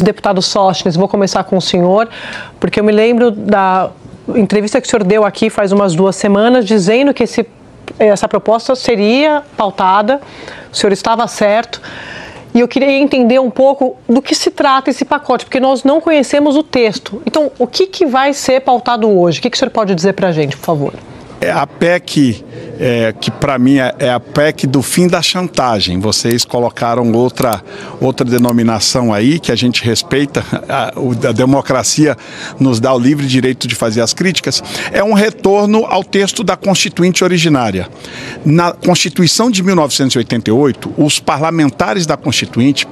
Deputado Sóstenes, vou começar com o senhor, porque eu me lembro da entrevista que o senhor deu aqui faz umas 2 semanas, dizendo que essa proposta seria pautada, o senhor estava certo, e eu queria entender um pouco do que se trata esse pacote, porque nós não conhecemos o texto. Então, o que vai ser pautado hoje? O que o senhor pode dizer para a gente, por favor? É a PEC, que para mim é a PEC do fim da chantagem. Vocês colocaram outra denominação aí, que a gente respeita, a democracia nos dá o livre direito de fazer as críticas. É um retorno ao texto da Constituinte originária. Na Constituição de 1988, os parlamentares da Constituinte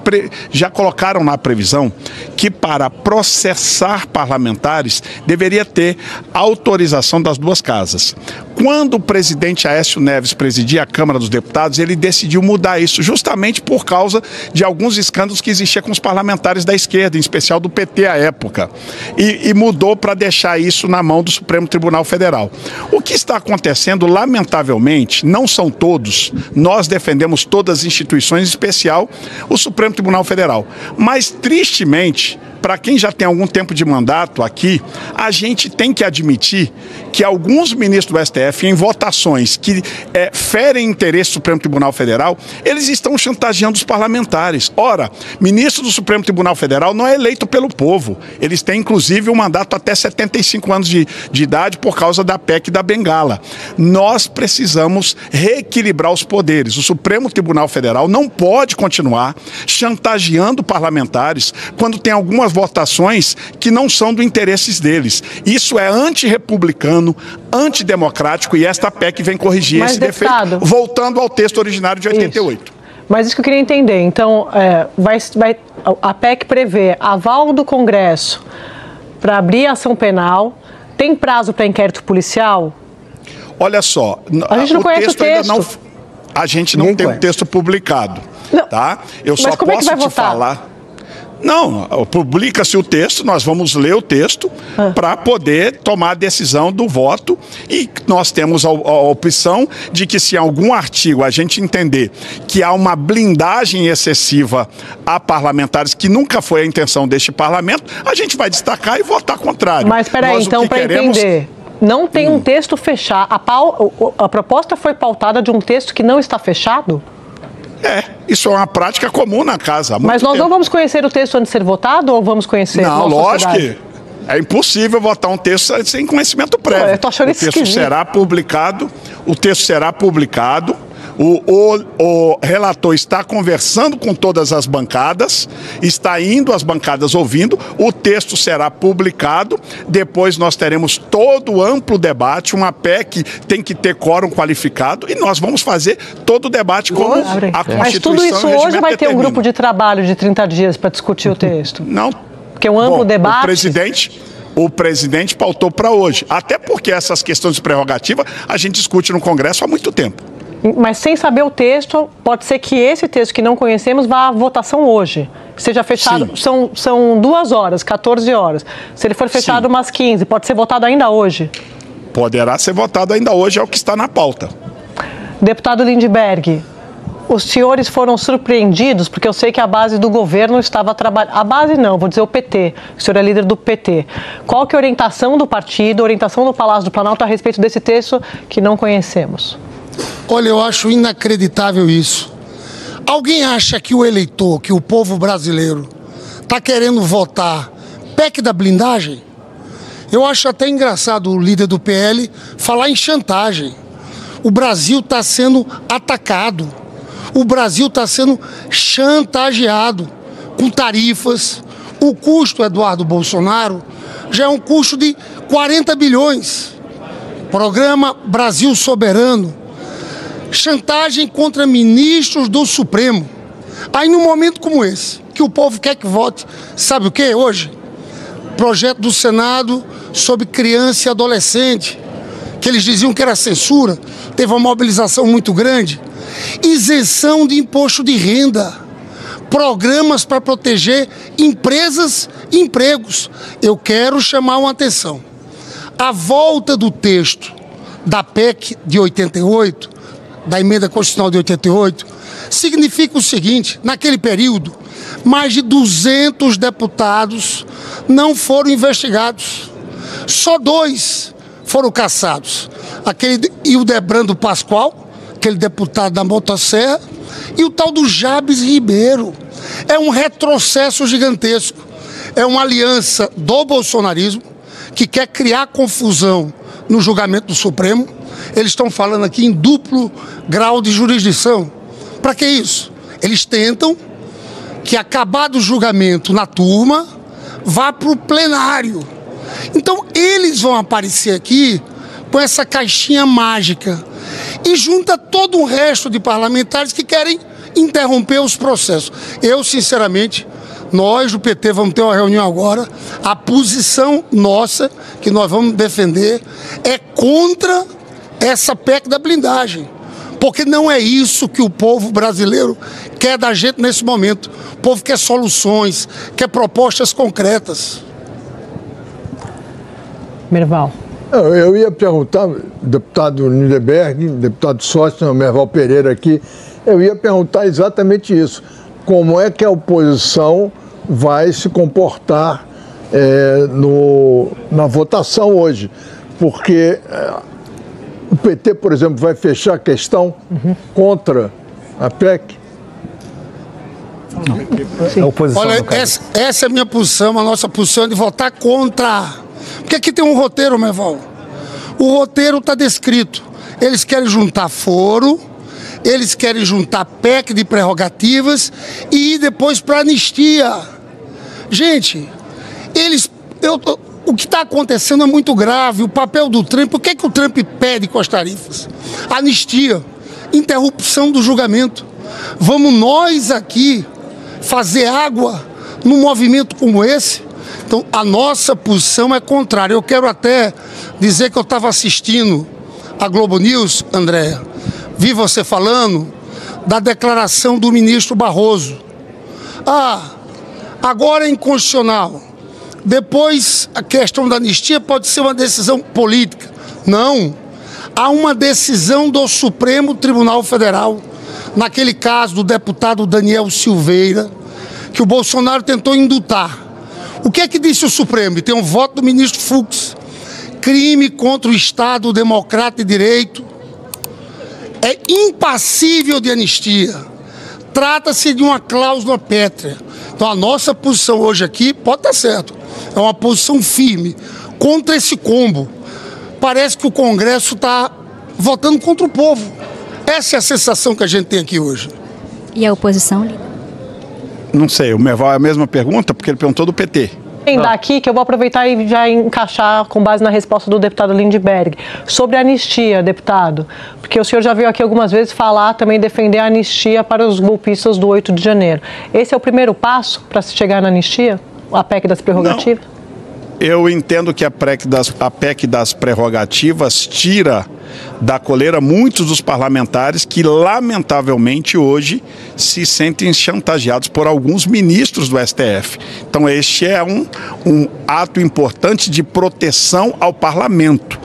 já colocaram na previsão que para processar parlamentares deveria ter autorização das 2 casas. Quando o presidente Aécio Neves presidia a Câmara dos Deputados, ele decidiu mudar isso justamente por causa de alguns escândalos que existiam com os parlamentares da esquerda, em especial do PT à época, e mudou para deixar isso na mão do Supremo Tribunal Federal. O que está acontecendo, lamentavelmente, não são todos, nós defendemos todas as instituições, em especial o Supremo Tribunal Federal, mas tristemente, para quem já tem algum tempo de mandato aqui, a gente tem que admitir que alguns ministros do STF, em votações que ferem interesse do Supremo Tribunal Federal, eles estão chantageando os parlamentares. Ora, ministro do Supremo Tribunal Federal não é eleito pelo povo. Eles têm, inclusive, um mandato até 75 anos de idade por causa da PEC da Bengala. Nós precisamos reequilibrar os poderes. O Supremo Tribunal Federal não pode continuar chantageando parlamentares quando tem algumas votações que não são do interesses deles. Isso é antirrepublicano, antidemocrático, e esta PEC vem corrigir esse defeito, voltando ao texto originário de 88. Isso. Mas isso que eu queria entender. Então, a PEC prevê aval do Congresso para abrir ação penal, tem prazo para inquérito policial? Olha só, a gente não conhece o texto. A gente não tem o texto publicado, tá? Eu só posso te falar. Não, publica-se o texto, nós vamos ler o texto para poder tomar a decisão do voto, e nós temos a opção de que, se em algum artigo a gente entender que há uma blindagem excessiva a parlamentares, que nunca foi a intenção deste parlamento, a gente vai destacar e votar contrário. Mas espera aí, então, para entender, não tem um texto fechado, a proposta foi pautada de um texto que não está fechado? Isso é uma prática comum na casa. Mas nós não vamos conhecer o texto antes de ser votado, ou vamos conhecer? Não, lógico que é impossível votar um texto sem conhecimento prévio. Eu tô achando isso esquisito. O texto será publicado, o relator está conversando com todas as bancadas, está indo às bancadas ouvindo, o texto será publicado, depois nós teremos todo o amplo debate. Uma PEC tem que ter quórum qualificado, e nós vamos fazer todo o debate como a Constituição. Mas tudo isso hoje vai ter um grupo de trabalho de 30 dias para discutir o texto? Não. Porque um amplo debate... O presidente pautou para hoje, até porque essas questões de prerrogativa a gente discute no Congresso há muito tempo. Mas sem saber o texto, pode ser que esse texto que não conhecemos vá à votação hoje. Seja fechado, são 2 horas, 14 horas. Se ele for fechado umas 15, pode ser votado ainda hoje? Poderá ser votado ainda hoje, é o que está na pauta. Deputado Lindbergh, os senhores foram surpreendidos, porque eu sei que a base do governo estava trabalhando... A base não, vou dizer o PT, o senhor é líder do PT. Qual que é a orientação do partido, a orientação do Palácio do Planalto a respeito desse texto que não conhecemos? Olha, eu acho inacreditável isso. Alguém acha que o eleitor, que o povo brasileiro está querendo votar PEC da blindagem? Eu acho até engraçado o líder do PL falar em chantagem. O Brasil está sendo atacado. O Brasil está sendo chantageado com tarifas. O custo, Eduardo Bolsonaro, já é um custo de 40 bilhões. Programa Brasil Soberano. Chantagem contra ministros do Supremo. Aí, num momento como esse, que o povo quer que vote, sabe o que hoje? Projeto do Senado sobre criança e adolescente, que eles diziam que era censura, teve uma mobilização muito grande. Isenção de imposto de renda, programas para proteger empresas e empregos. Eu quero chamar uma atenção. A volta do texto da PEC de 88, da emenda constitucional de 88, significa o seguinte: naquele período mais de 200 deputados não foram investigados. Só 2 foram cassados. Aquele Hildebrando Pascoal, aquele deputado da Motosserra, e o tal do Jabes Ribeiro. É um retrocesso gigantesco. É uma aliança do bolsonarismo que quer criar confusão no julgamento do Supremo. Eles estão falando aqui em duplo grau de jurisdição. Para que isso? Eles tentam que, acabado o julgamento na turma, vá para o plenário. Então, eles vão aparecer aqui com essa caixinha mágica e junta todo o resto de parlamentares que querem interromper os processos. Eu, sinceramente, nós do PT vamos ter uma reunião agora. A posição nossa, que nós vamos defender, é contra essa PEC da blindagem. Porque não é isso que o povo brasileiro quer da gente nesse momento. O povo quer soluções, quer propostas concretas. Merval. Eu ia perguntar, deputado Lindenberg, deputado Sócio, Merval Pereira aqui, eu ia perguntar exatamente isso. Como é que a oposição vai se comportar na votação hoje? Porque o PT, por exemplo, vai fechar a questão contra a PEC? A oposição. Olha, essa é a minha posição, a nossa posição é de votar contra. Porque aqui tem um roteiro, Merval. O roteiro está descrito. Eles querem juntar foro, eles querem juntar PEC de prerrogativas e ir depois para anistia. Gente, o que está acontecendo é muito grave. O papel do Trump, o que é que o Trump pede com as tarifas? Anistia, interrupção do julgamento. Vamos nós aqui fazer água num movimento como esse? Então, a nossa posição é contrária. Eu quero até dizer que eu estava assistindo a Globo News, Andréa, vi você falando da declaração do ministro Barroso. Agora é inconstitucional. Depois, a questão da anistia pode ser uma decisão política. Não. Há uma decisão do Supremo Tribunal Federal, naquele caso do deputado Daniel Silveira, que o Bolsonaro tentou indultar. O que é que disse o Supremo? E tem um voto do ministro Fux. Crime contra o Estado democrata e direito é impassível de anistia. Trata-se de uma cláusula pétrea. Então a nossa posição hoje aqui pode estar certo. É uma posição firme contra esse combo. Parece que o Congresso está votando contra o povo. Essa é a sensação que a gente tem aqui hoje. E a oposição, líder? Não sei, o Merval é a mesma pergunta, porque ele perguntou do PT. Aqui que eu vou aproveitar e já encaixar com base na resposta do deputado Lindenberg. Sobre a anistia, deputado, porque o senhor já veio aqui algumas vezes falar, também defender a anistia para os golpistas do 8 de janeiro. Esse é o primeiro passo para se chegar na anistia? A PEC das prerrogativas? Não. Eu entendo que a PEC das prerrogativas tira da coleira muitos dos parlamentares que, lamentavelmente, hoje se sentem chantageados por alguns ministros do STF. Então, este é um ato importante de proteção ao parlamento.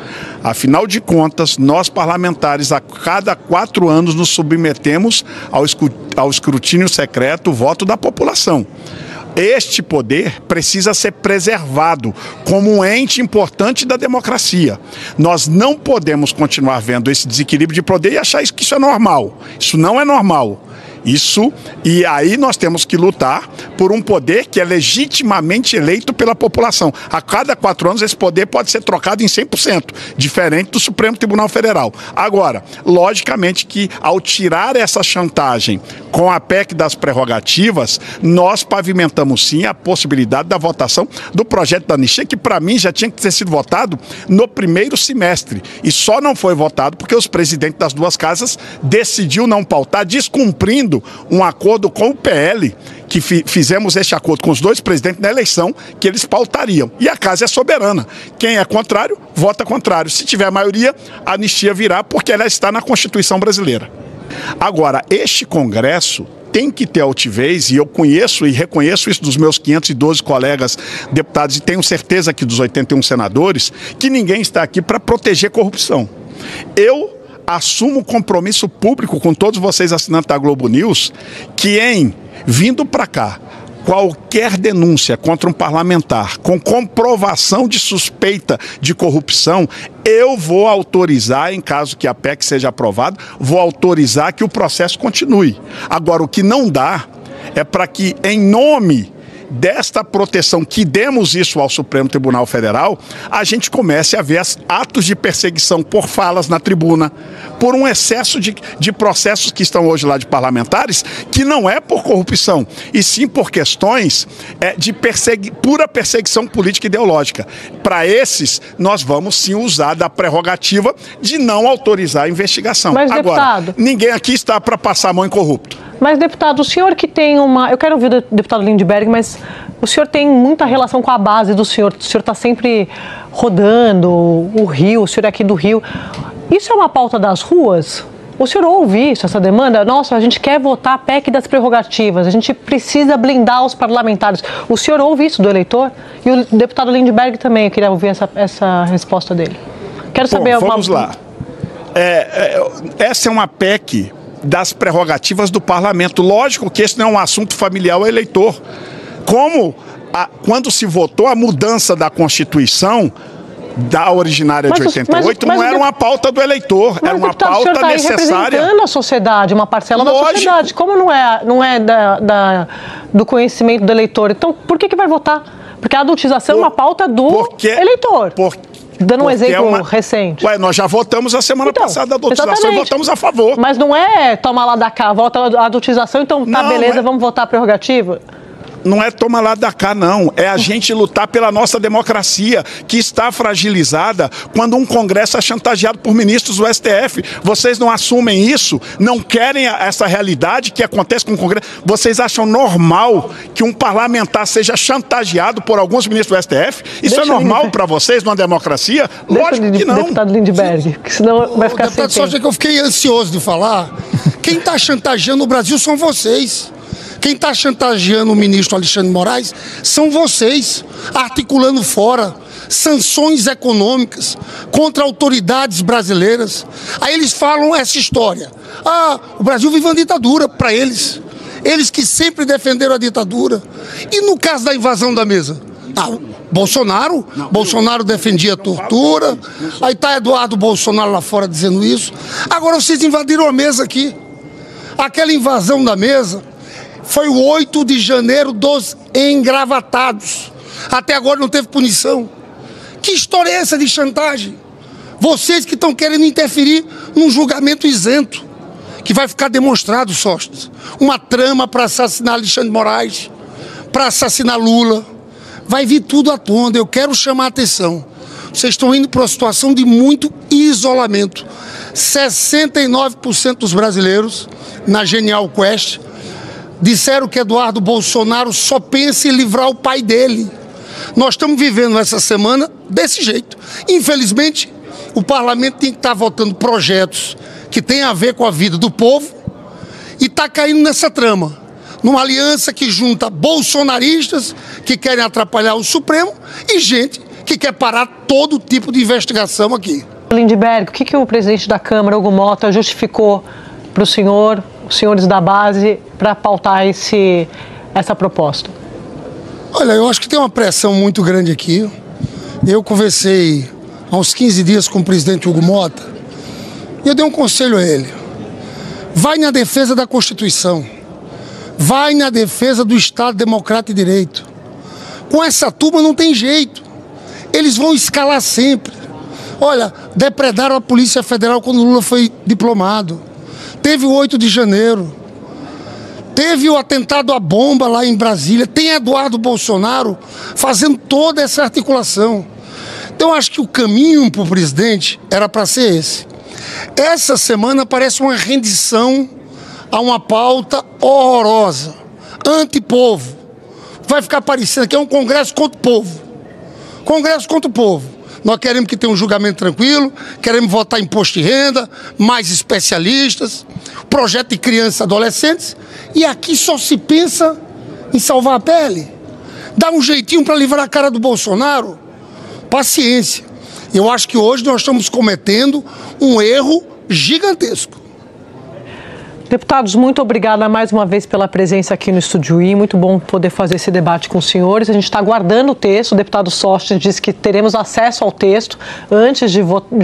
Afinal de contas, nós parlamentares, a cada 4 anos, nos submetemos ao escrutínio secreto, o voto da população. Este poder precisa ser preservado como um ente importante da democracia. Nós não podemos continuar vendo esse desequilíbrio de poder e achar que isso é normal. Isso não é normal. E aí nós temos que lutar por um poder que é legitimamente eleito pela população. A cada 4 anos esse poder pode ser trocado em 100%, diferente do Supremo Tribunal Federal. Agora, logicamente que ao tirar essa chantagem com a PEC das prerrogativas, nós pavimentamos sim a possibilidade da votação do projeto da anistia, que para mim já tinha que ter sido votado no primeiro semestre. E só não foi votado porque os presidentes das duas casas decidiu não pautar, descumprindo um acordo com o PL, que fizemos este acordo com os 2 presidentes na eleição, que eles pautariam. E a casa é soberana. Quem é contrário, vota contrário. Se tiver maioria, a anistia virá, porque ela está na Constituição brasileira. Agora, este Congresso tem que ter altivez, e eu conheço e reconheço isso dos meus 512 colegas deputados, e tenho certeza que dos 81 senadores, que ninguém está aqui para proteger corrupção. Eu assumo compromisso público com todos vocês assinantes da Globo News, que em vindo para cá, qualquer denúncia contra um parlamentar com comprovação de suspeita de corrupção, eu vou autorizar, em caso que a PEC seja aprovada, vou autorizar que o processo continue. Agora, o que não dá é para que, em nome desta proteção, que demos isso ao Supremo Tribunal Federal, a gente comece a ver atos de perseguição por falas na tribuna, por um excesso de processos que estão hoje lá de parlamentares, que não é por corrupção, e sim por questões de pura perseguição política e ideológica. Para esses, nós vamos sim usar da prerrogativa de não autorizar a investigação. Mas, agora, deputado, ninguém aqui está para passar a mão em corrupto. Mas, deputado, o senhor que tem uma... Eu quero ouvir o deputado Lindbergh, mas o senhor tem muita relação com a base do senhor. O senhor está sempre rodando o Rio, o senhor é aqui do Rio. Isso é uma pauta das ruas? O senhor ouve isso, essa demanda? Nossa, a gente quer votar a PEC das prerrogativas, a gente precisa blindar os parlamentares. O senhor ouve isso do eleitor? E o deputado Lindbergh também, eu queria ouvir essa resposta dele. Quero saber... Vamos lá. Essa é uma PEC das prerrogativas do parlamento. Lógico que esse não é um assunto familiar ao eleitor. Quando se votou a mudança da Constituição, da originária de 88, não era uma pauta do eleitor, era uma pauta necessária. Representando a sociedade, uma parcela da sociedade. Como não é do conhecimento do eleitor, então por que vai votar? Porque a adultização é uma pauta do eleitor. Dando um exemplo recente. Nós já votamos a semana passada a adultização e votamos a favor. Mas não é tomar lá da cá, vota a adultização, então tá, beleza, vamos votar a prerrogativa? Não é tomar lá da cá, não. É a gente lutar pela nossa democracia, que está fragilizada quando um Congresso é chantageado por ministros do STF. Vocês não assumem isso, não querem essa realidade que acontece com o Congresso. Vocês acham normal que um parlamentar seja chantageado por alguns ministros do STF? Isso é normal para vocês numa democracia? Lógico que não. Deputado Lindbergh, que senão vai ficar sem tempo. Só que eu fiquei ansioso de falar. Quem está chantageando o Brasil são vocês. Quem está chantageando o ministro Alexandre de Moraes são vocês, articulando fora sanções econômicas contra autoridades brasileiras. Aí eles falam essa história. O Brasil vive uma ditadura para eles. Eles que sempre defenderam a ditadura. E no caso da invasão da mesa? Bolsonaro defendia a tortura. Aí está Eduardo Bolsonaro lá fora dizendo isso. Agora vocês invadiram a mesa aqui. Aquela invasão da mesa foi o 8 de janeiro dos engravatados. Até agora não teve punição. Que história é essa de chantagem? Vocês que estão querendo interferir num julgamento isento, que vai ficar demonstrado, Sóstenes. Uma trama para assassinar Alexandre de Moraes, para assassinar Lula. Vai vir tudo à tona. Eu quero chamar a atenção. Vocês estão indo para uma situação de muito isolamento. 69% dos brasileiros, na Genial Quest, disseram que Eduardo Bolsonaro só pensa em livrar o pai dele. Nós estamos vivendo essa semana desse jeito. Infelizmente, o parlamento tem que estar votando projetos que têm a ver com a vida do povo e está caindo nessa trama. Numa aliança que junta bolsonaristas que querem atrapalhar o Supremo e gente que quer parar todo tipo de investigação aqui. Lindbergh, o que o presidente da Câmara, Hugo Mota, justificou para o senhor, os senhores da base, para pautar essa proposta? Olha, eu acho que tem uma pressão muito grande aqui. Eu conversei há uns 15 dias com o presidente Hugo Mota e eu dei um conselho a ele. Vai na defesa da Constituição. Vai na defesa do Estado Democrático de Direito. Com essa turma não tem jeito. Eles vão escalar sempre. Olha, depredaram a Polícia Federal quando Lula foi diplomado. Teve o 8 de janeiro. Teve o atentado à bomba lá em Brasília. Tem Eduardo Bolsonaro fazendo toda essa articulação. Então, acho que o caminho para o presidente era para ser esse. Essa semana parece uma rendição a uma pauta horrorosa, antipovo. Vai ficar parecendo que é um Congresso contra o povo. Congresso contra o povo. Nós queremos que tenha um julgamento tranquilo, queremos votar imposto de renda, mais especialistas, projeto de crianças e adolescentes, e aqui só se pensa em salvar a pele. Dá um jeitinho para livrar a cara do Bolsonaro. Paciência. Eu acho que hoje nós estamos cometendo um erro gigantesco. Deputados, muito obrigada mais uma vez pela presença aqui no Estúdio I. Muito bom poder fazer esse debate com os senhores. A gente está aguardando o texto. O deputado Sóstenes disse que teremos acesso ao texto antes de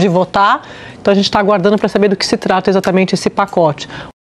votar. Então, a gente está aguardando para saber do que se trata exatamente esse pacote.